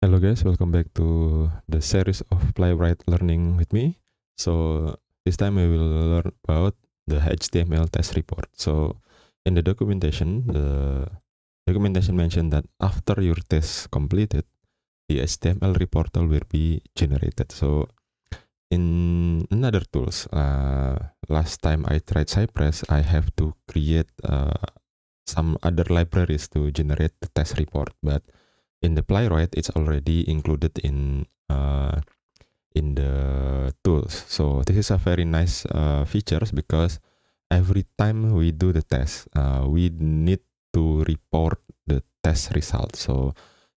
Hello guys, welcome back to the series of Playwright Learning with me. So this time we will learn about the HTML test report. So in the documentation mentioned that after your test completed, the HTML reporter will be generated. So in another tools, last time I tried Cypress, I have to create some other libraries to generate the test report, but in the Playwright, it's already included in the tools. So this is a very nice features because every time we do the test, we need to report the test result. So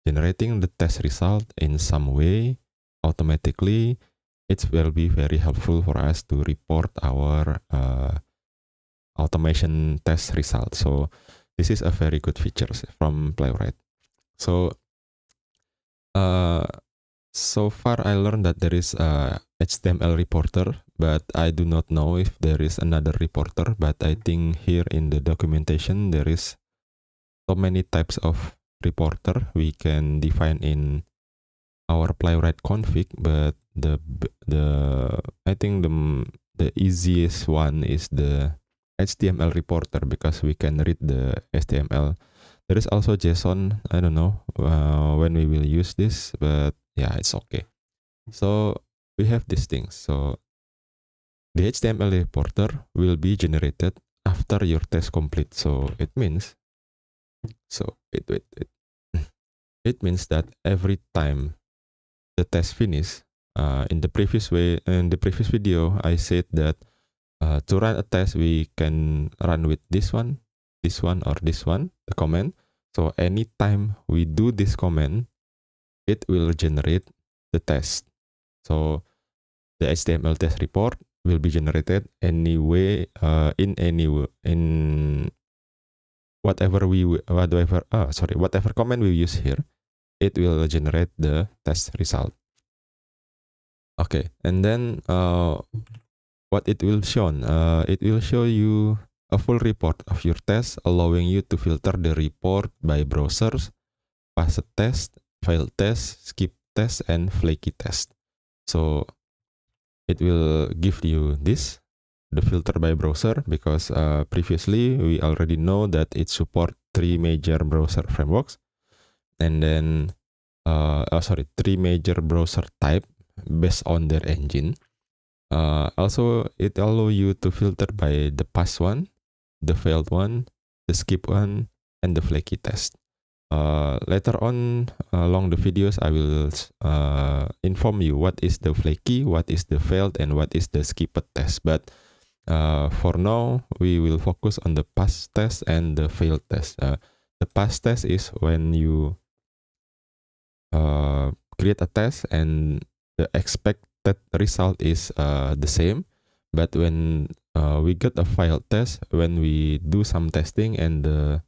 generating the test result in some way automatically, it will be very helpful for us to report our automation test result. So this is a very good features from Playwright. Uh, so far I learned that there is a HTML reporter, but I do not know if there is another reporter. But I think here in the documentation there is so many types of reporter we can define in our Playwright config. But I think the easiest one is the HTML reporter because we can read the HTML. There is also JSON. I don't know when we will use this, but yeah, it's okay. So we have these things. So the HTML reporter will be generated after your test complete. So it means, it means that every time the test finish, in the previous video, I said that to run a test, we can run with this one, or this one, the command. So anytime we do this command, it will generate the test. So the HTML test report will be generated anyway, in whatever command we use here, it will generate the test result. Okay, and then what it will show you a full report of your test, allowing you to filter the report by browsers, passed test, failed test, skip test, and flaky test. So it will give you this, the filter by browser, because previously we already know that it supports 3 major browser frameworks, and then 3 major browser type based on their engine. Also, it allows you to filter by the pass one, the failed one, the skip one, and the flaky test. Later on along the videos, I will inform you what is the flaky, what is the failed, and what is the skipped test. But for now, we will focus on the pass test and the failed test. The pass test is when you create a test and the expected result is the same, but when we get a failed test, when we do some testing and the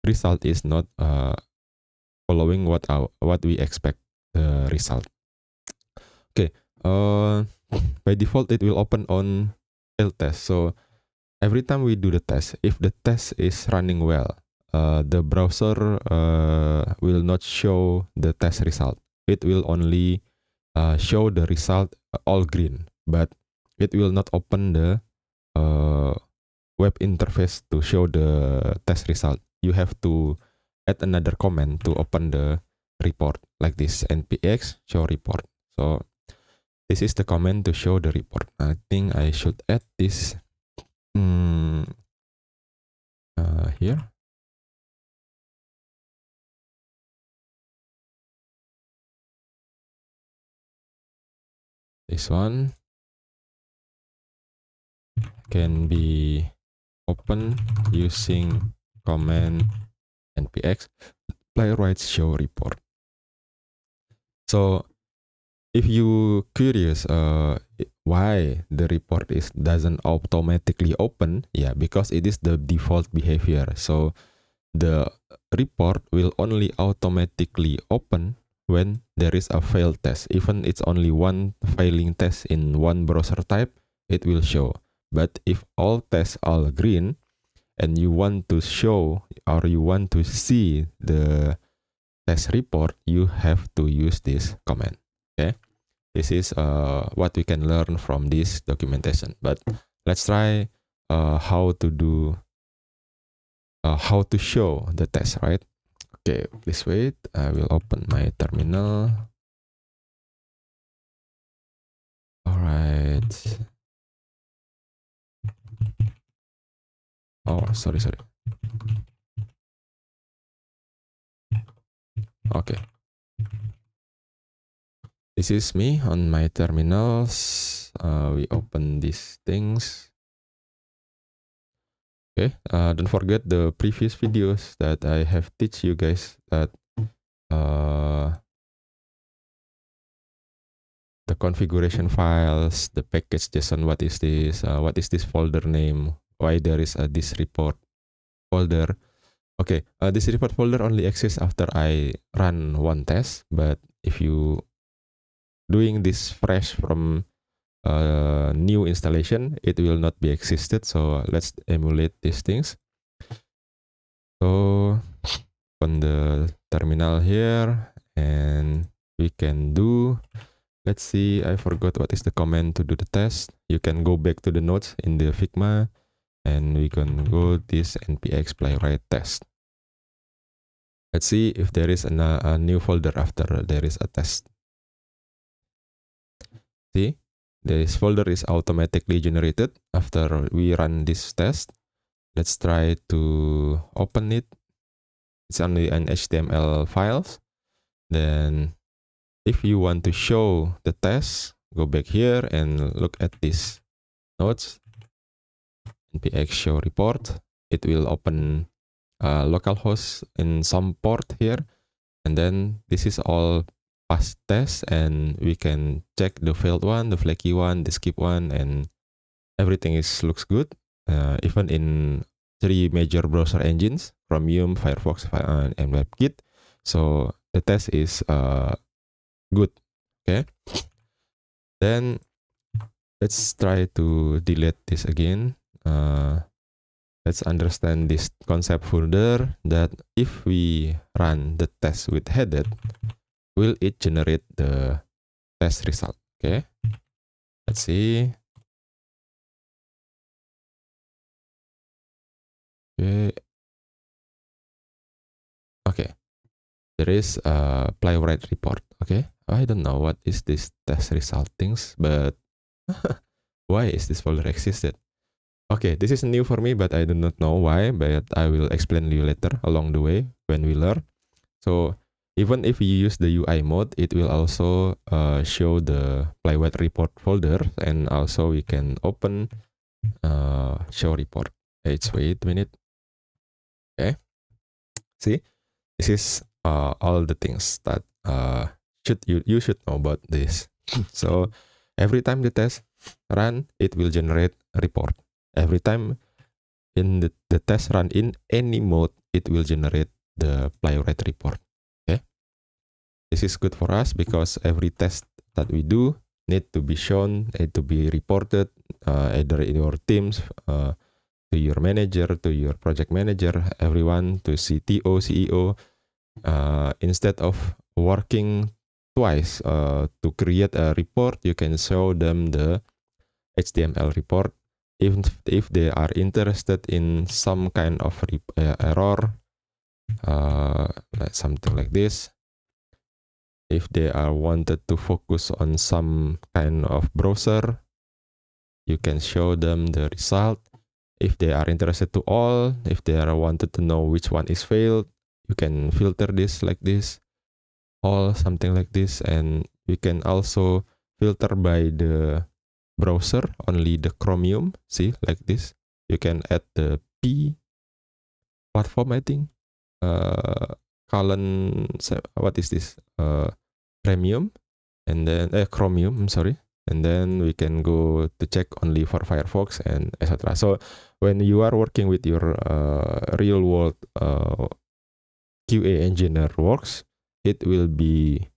result is not following what we expect the result. Okay, by default it will open on failed test. So every time we do the test, if the test is running well, the browser will not show the test result. It will only show the result all green, but it will not open the web interface to show the test result. You have to add another command to open the report, like this, npx show report. So this is the command to show the report. I think I should add this here. This one can be opened using command npx playwright show report. So if you curious why the report doesn't automatically open, yeah, because it is the default behavior. So the report will only automatically open when there is a failed test. Even it's only one failing test in one browser type, it will show. But if all tests are green and you want to show or you want to see the test report, you have to use this command. Okay, this is what we can learn from this documentation. But let's try how to do how to show the test, right? Okay, please wait. I will open my terminal. All right. Oh, sorry. Okay. This is me on my terminals. We open these things. Okay. Don't forget the previous videos that I have teach you guys that the configuration files, the package JSON. What is this? What is this folder name? Why there is this report folder? Okay, this report folder only exists after I run one test, but if you doing this fresh from new installation, it will not be existed. So let's emulate these things. So on the terminal here, and we can do, let's see, I forgot what is the command to do the test. You can go back to the notes in the Figma, and we can go this npx playwright test. Let's see if there is a new folder after there is a test. See, this folder is automatically generated after we run this test. Let's try to open it. It's only an HTML files. Then if you want to show the test, go back here and look at this notes. npx show report. It will open localhost in some port here, and then this is all past tests, and we can check the failed one, the flaky one, the skip one, and everything looks good, even in 3 major browser engines: Chromium, Firefox, and WebKit. So the test is good. Okay, then let's try to delete this again. Let's understand this concept further, that if we run the test with headed, will it generate the test result? Okay, let's see. Okay, there is a playwright report. Okay, I don't know what is this test result things, but why is this folder existed? Okay, this is new for me, but I do not know why, but I will explain you later along the way when we learn. So even if you use the UI mode, it will also show the playwright report folder, and also we can open show report. Wait a minute. Okay, see, this is all the things that you should know about this. So every time the test run, it will generate a report. Every time in the test run in any mode, it will generate the playwright report. Okay, this is good for us because every test that we do need to be shown, need to be reported, either in your teams, to your manager, to your project manager, everyone, to CTO, CEO, instead of working twice to create a report. You can show them the HTML report. If they are interested in some kind of error, like something like this, if they are wanted to focus on some kind of browser, you can show them the result. If they are interested to all, if they are wanted to know which one is failed, you can filter this like this, all something like this, and you can also filter by the browser, only the Chromium, see, like this. You can add the P platform, I think, colon, what is this, Premium, and then Chromium, I'm sorry, and then we can go to check only for Firefox and etc. So when you are working with your real world QA engineer works, it will be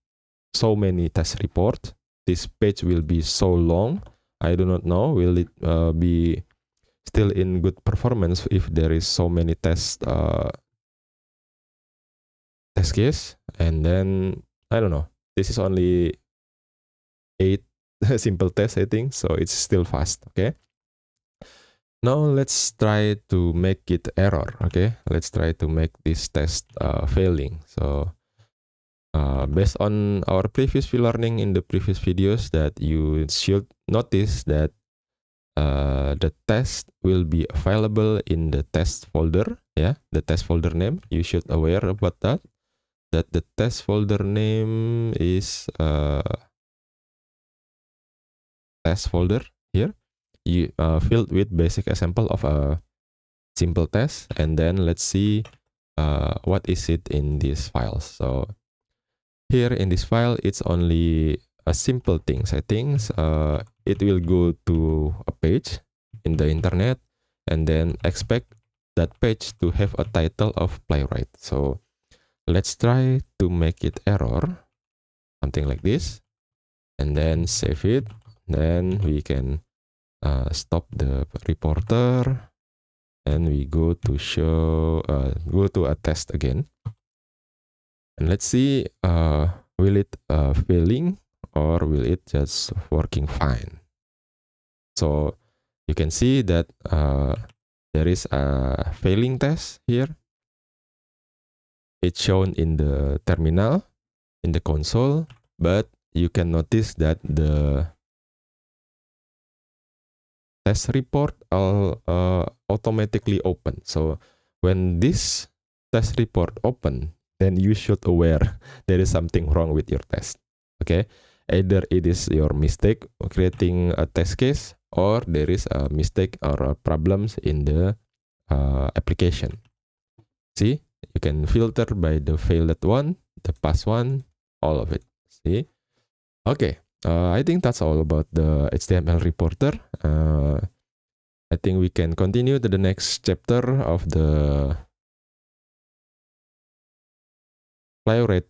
so many test reports. This page will be so long. I do not know, will it be still in good performance if there is so many test case, And then, I don't know, this is only 8 simple tests, I think, so it's still fast. Okay, now let's try to make it error. Okay, let's try to make this test failing. So based on our previous learning in the previous videos, that you should notice that the test will be available in the test folder. Yeah, the test folder name, you should aware about that the test folder name is test folder here. You filled with basic example of a simple test, and then let's see what is it in these files. So here in this file, it's only a simple things. I think it will go to a page in the internet, and then expect that page to have a title of Playwright. So let's try to make it error, something like this, and then save it. Then we can stop the reporter, and we go to show, go to a test again, and let's see will it failing or will it just working fine. So you can see that there is a failing test here. It's shown in the terminal, in the console, but you can notice that the test report automatically open. So when this test report open, then you should aware there is something wrong with your test. Okay, either it is your mistake creating a test case, or there is a mistake or problems in the application. See, you can filter by the failed one, the pass one, all of it. See, okay. I think that's all about the HTML reporter. I think we can continue to the next chapter of the Playwright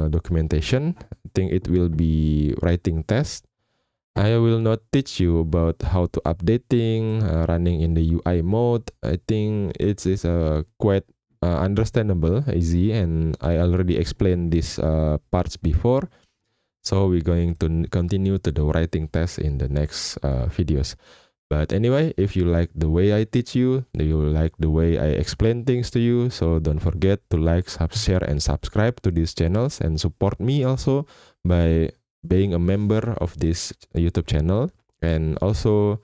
documentation. I think it will be writing test. I will not teach you about how to updating, running in the UI mode. I think it is quite understandable, easy, and I already explained these parts before. So we're going to continue to the writing test in the next videos. But anyway, if you like the way I teach you, you like the way I explain things to you, so don't forget to like, share, and subscribe to these channels, and support me also by being a member of this YouTube channel. And also,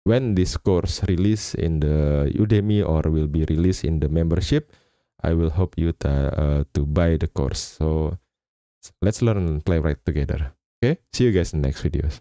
when this course release in the Udemy or will be released in the membership, I will help you to buy the course. So let's learn Playwright together. Okay, see you guys in the next videos.